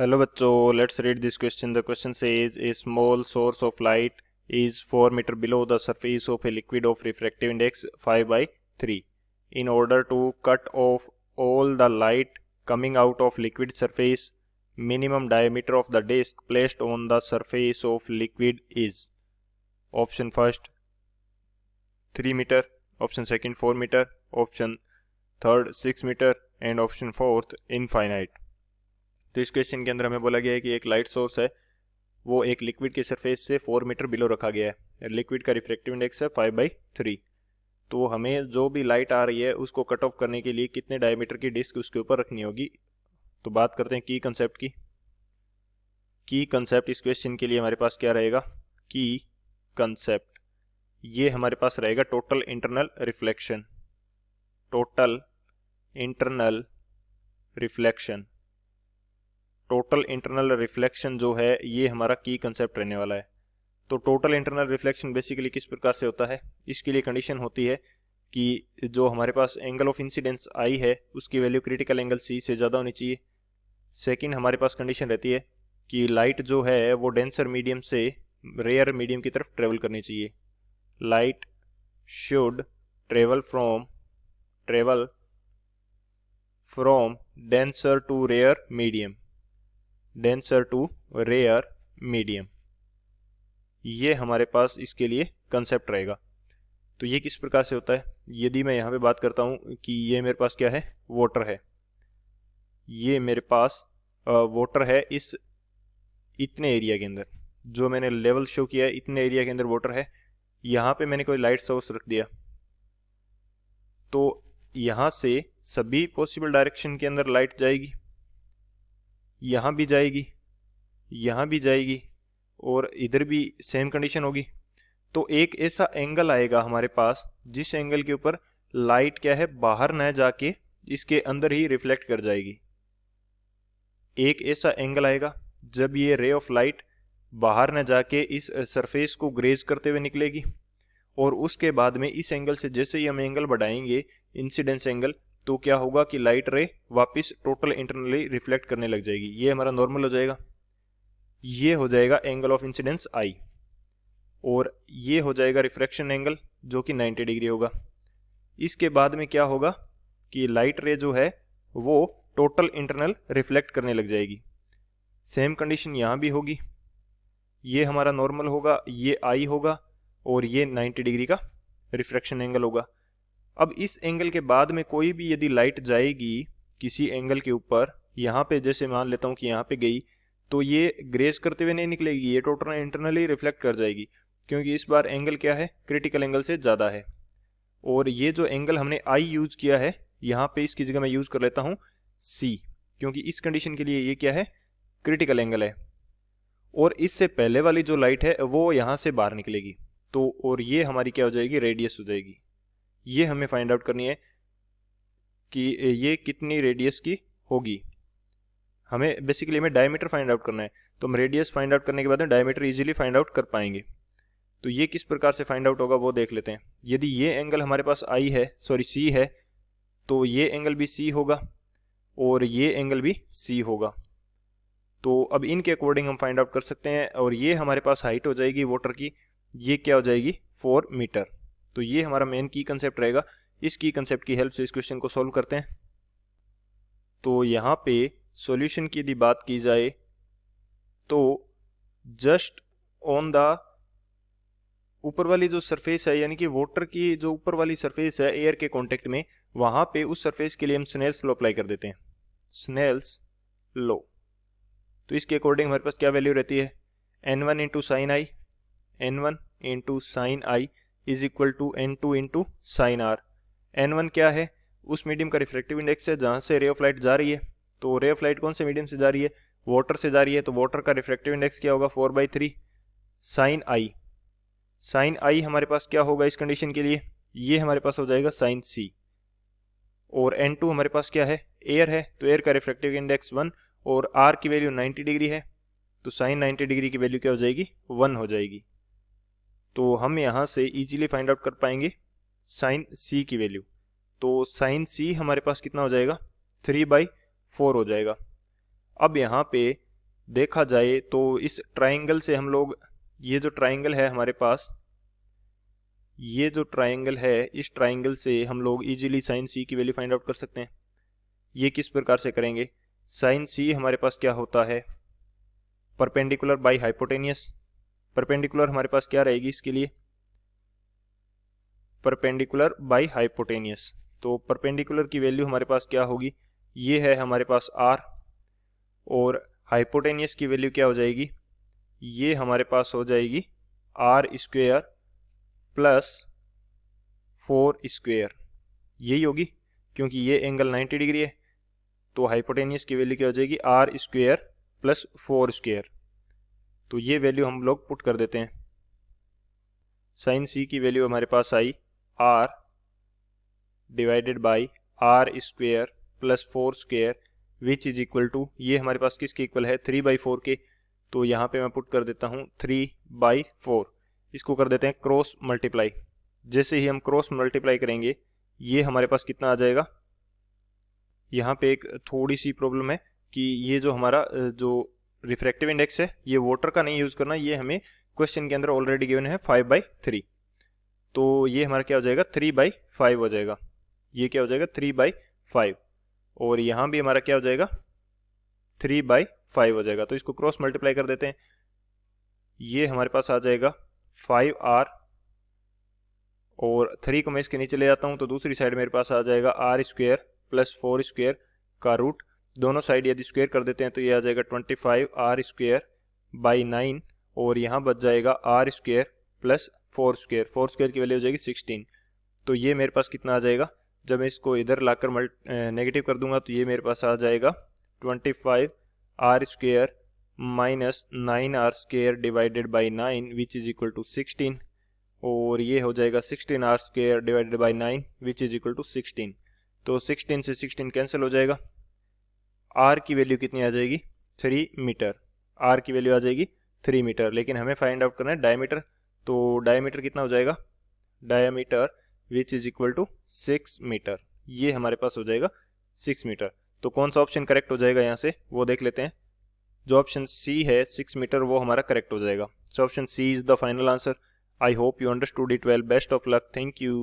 Hello बच्चों, let's read this question. The question says A small source of light is 4 meter below the surface of a liquid of refractive index 5/3. In order to cut off all the light coming out of liquid surface, minimum diameter of the disc placed on the surface of liquid is option first 3 meter, option second 4 meter, option third 6 meter and option fourth infinite. तो इस question के अंदर हमें बोला गया है कि एक लाइट सोर्स है, वो एक लिक्विड के सरफेस से 4 मीटर बिलो रखा गया है. लिक्विड का रिफ्रैक्टिव इंडेक्स है 5/3. तो हमें जो भी लाइट आ रही है उसको कट ऑफ करने के लिए कितने डायमीटर की डिस्क उसके ऊपर रखनी होगी. तो बात करते हैं की कंसेप्ट की. की कंसेप्ट इस क्वेश्चन के लिए हमारे पास क्या रहेगा. की कंसेप्ट ये हमारे पास रहेगा total internal reflection. Total internal reflection. Total internal reflection जो है ये हमारा की कंसेप्ट रहने वाला है. तो टोटल इंटरनल रिफ्लेक्शन बेसिकली किस प्रकार से होता है. इसके लिए कंडीशन होती है कि जो हमारे पास एंगल ऑफ इंसिडेंस आई है उसकी वैल्यू क्रिटिकल एंगल सी से ज़्यादा होनी चाहिए. सेकंड हमारे पास कंडीशन रहती है कि लाइट जो है वो डेंसर मीडियम से रेयर मीडियम की तरफ ट्रेवल करनी चाहिए. Light should travel from denser to rare medium. Denser to rare medium, ये हमारे पास इसके लिए कंसेप्ट रहेगा. तो ये किस प्रकार से होता है. यदि मैं यहाँ पे बात करता हूँ कि ये मेरे पास क्या है, वाटर है. ये मेरे पास वाटर है इस इतने एरिया के अंदर, जो मैंने लेवल शो किया है इतने एरिया के अंदर वाटर है. यहाँ पे मैंने कोई लाइट सोर्स रख दिया तो यहाँ से सभी पॉसिबल डायरेक्शन के अंदर लाइट जाएगी. यहाँ भी जाएगी, यहाँ भी जाएगी और इधर भी सेम कंडीशन होगी. तो एक ऐसा एंगल आएगा हमारे पास जिस एंगल के ऊपर लाइट क्या है बाहर न जाके इसके अंदर ही रिफ्लेक्ट कर जाएगी. एक ऐसा एंगल आएगा जब ये रे ऑफ लाइट बाहर न जाके इस सरफेस को ग्रेज करते हुए निकलेगी और उसके बाद में इस एंगल से जैसे ही हम एंगल बढ़ाएंगे इंसिडेंस एंगल, तो क्या होगा कि लाइट रे वापस टोटल इंटरनली रिफ्लेक्ट करने लग जाएगी. ये हमारा नॉर्मल हो जाएगा. ये हो जाएगा एंगल ऑफ इंसिडेंस आई और ये हो जाएगा रिफ्रैक्शन एंगल जो कि 90 डिग्री होगा. इसके बाद में क्या होगा कि लाइट रे जो है वो टोटल इंटरनल रिफ्लेक्ट करने लग जाएगी. सेम कंडीशन यहाँ भी होगी. ये हमारा नॉर्मल होगा, ये आई होगा और ये 90 डिग्री का रिफ्रैक्शन एंगल होगा. अब इस एंगल के बाद में कोई भी यदि लाइट जाएगी किसी एंगल के ऊपर, यहाँ पे जैसे मान लेता हूँ कि यहाँ पे गई, तो ये ग्रेज करते हुए नहीं निकलेगी, ये टोटल इंटरनली रिफ्लेक्ट कर जाएगी क्योंकि इस बार एंगल क्या है क्रिटिकल एंगल से ज़्यादा है. और ये जो एंगल हमने आई यूज किया है यहाँ पे इसकी जगह मैं यूज कर लेता हूँ सी, क्योंकि इस कंडीशन के लिए ये क्या है क्रिटिकल एंगल है. और इससे पहले वाली जो लाइट है वो यहाँ से बाहर निकलेगी. तो और ये हमारी क्या हो जाएगी रेडियस हो जाएगी. ये हमें फाइंड आउट करनी है कि ये कितनी रेडियस की होगी. हमें बेसिकली हमें डायमीटर फाइंड आउट करना है. तो हम रेडियस फाइंड आउट करने के बाद में डायमीटर इजीली फाइंड आउट कर पाएंगे. तो ये किस प्रकार से फाइंड आउट होगा वो देख लेते हैं. यदि ये एंगल हमारे पास आई है सी है, तो ये एंगल भी सी होगा और ये एंगल भी सी होगा. तो अब इनके अकॉर्डिंग हम फाइंड आउट कर सकते हैं. और ये हमारे पास हाइट हो जाएगी वाटर की, ये क्या हो जाएगी 4 मीटर. तो ये हमारा मेन की कंसेप्ट रहेगा. इस की कंसेप्ट की हेल्प से इस क्वेश्चन को सॉल्व करते हैं. तो यहाँ पे सॉल्यूशन की यदि बात की जाए तो जस्ट ऑन द ऊपर वाली जो सरफेस है, यानी कि वाटर की जो ऊपर वाली सरफेस है एयर के कांटेक्ट में, वहां पे उस सरफेस के लिए हम स्नेल्स लॉ अप्लाई कर देते हैं. Snell's law. तो इसके अकॉर्डिंग हमारे पास क्या वैल्यू रहती है n1 into sine i, n1 into sine i is equal to n2 into sine r. n1 क्या है उस मीडियम का रिफ्रैक्टिव इंडेक्स है जहां से रे ऑफ लाइट जा रही है. तो रे ऑफ लाइट कौन से मीडियम से जा रही है, वाटर से जा रही है. तो वाटर का रिफ्रैक्टिव इंडेक्स क्या होगा 4/3 साइन आई. साइन आई हमारे पास क्या होगा इस कंडीशन के लिए, ये हमारे पास हो जाएगा साइन सी. और n2 हमारे पास क्या है एयर है, तो एयर का रिफ्रैक्टिव इंडेक्स 1 और r की वैल्यू 90 डिग्री है. तो साइन 90 डिग्री की वैल्यू क्या हो जाएगी 1 हो जाएगी. तो हम यहाँ से इजीली फाइंड आउट कर पाएंगे साइन सी की वैल्यू. तो साइन सी हमारे पास कितना हो जाएगा 3/4 हो जाएगा. अब यहाँ पे देखा जाए तो इस ट्राइंगल से हम लोग, ये जो ट्राइंगल है हमारे पास, ये जो ट्राइंगल है, इस ट्राइंगल से हम लोग इजीली साइन सी की वैल्यू फाइंड आउट कर सकते हैं। ये किस प्रकार से करेंगे? साइन सी हमारे पास क्या होता है? Perpendicular by hypotenuse. परपेंडिकुलर हमारे पास क्या रहेगी इसके लिए? Perpendicular by hypotenuse. तो परपेंडिकुलर की वैल्यू हमारे पास क्या होगी? ये है हमारे पास आर, और हाइपोटेनियस की वैल्यू क्या हो जाएगी? ये हमारे पास हो जाएगी आर स्क्वेयर प्लस 4 स्क्वेयर, यही होगी, क्योंकि ये एंगल 90 डिग्री है। तो हाइपोटेनियस की वैल्यू क्या हो जाएगी? R square plus 4 square. तो ये वैल्यू हम लोग पुट कर देते हैं। साइन सी की वैल्यू हमारे पास I R divided by R square plus 4 square which is equal to, ये हमारे पास किसके इक्वल है? 3/4 के। तो यहाँ पे मैं पुट कर देता हूँ 3/4। इसको कर देते हैं क्रॉस मल्टीप्लाई। जैसे ही हम क्रॉस मल्टीप्लाई करेंगे, ये हमारे पास कितना आ जाएगा? यहाँ पे एक थोड़ी सी प्रॉब्लम है कि ये जो हमारा जो रिफ्रैक्टिव इंडेक्स है, ये वाटर का नहीं यूज़ करना, ये हमें क्वेश्चन के अंदर ऑलरेडी गिवन है 5/3। तो ये हमारा क्या हो जाएगा? 3/5 हो जाएगा। ये क्या हो जाएगा? 3/5। और यहाँ भी हमारा क्या हो जाएगा? 3/5 हो जाएगा। तो इसको क्रॉस मल्टीप्लाई कर देते हैं। ये हमारे पास आ जाएगा 5r, और 3 को मैं इसके नीचे ले जाता हूँ तो दूसरी साइड मेरे पास आ जाएगा आर स्क्वेयर प्लस 4 स्क्वेयर का रूट। दोनों साइड यदि स्क्वेयर कर देते हैं तो ये आ जाएगा 25r² बाई 9, और यहाँ बच जाएगा r square plus 4 square. 4 square की वैल्यू हो जाएगी 16। तो ये मेरे पास कितना आ जाएगा? जब मैं इसको इधर लाकर नेगेटिव कर दूंगा तो ये मेरे पास आ जाएगा 25r² minus 9r² divided by 9 which is equal to 16, और ये हो जाएगा 16r² divided by 9 which is equal to 16। तो 16 से 16 कैंसिल हो जाएगा। r की वैल्यू कितनी आ जाएगी? 3 मीटर। r की वैल्यू आ जाएगी 3 मीटर, लेकिन हमें फाइंड आउट करना है डायमीटर। तो डायमीटर कितना हो जाएगा? Diameter which is equal to 6 metre. ये हमारे पास हो जाएगा 6 मीटर। तो कौन सा ऑप्शन करेक्ट हो जाएगा यहाँ से, वो देख लेते हैं। जो ऑप्शन सी है 6 मीटर, वो हमारा करेक्ट हो जाएगा। So option C is the final answer. I hope you understood it well. Best of luck. Thank you.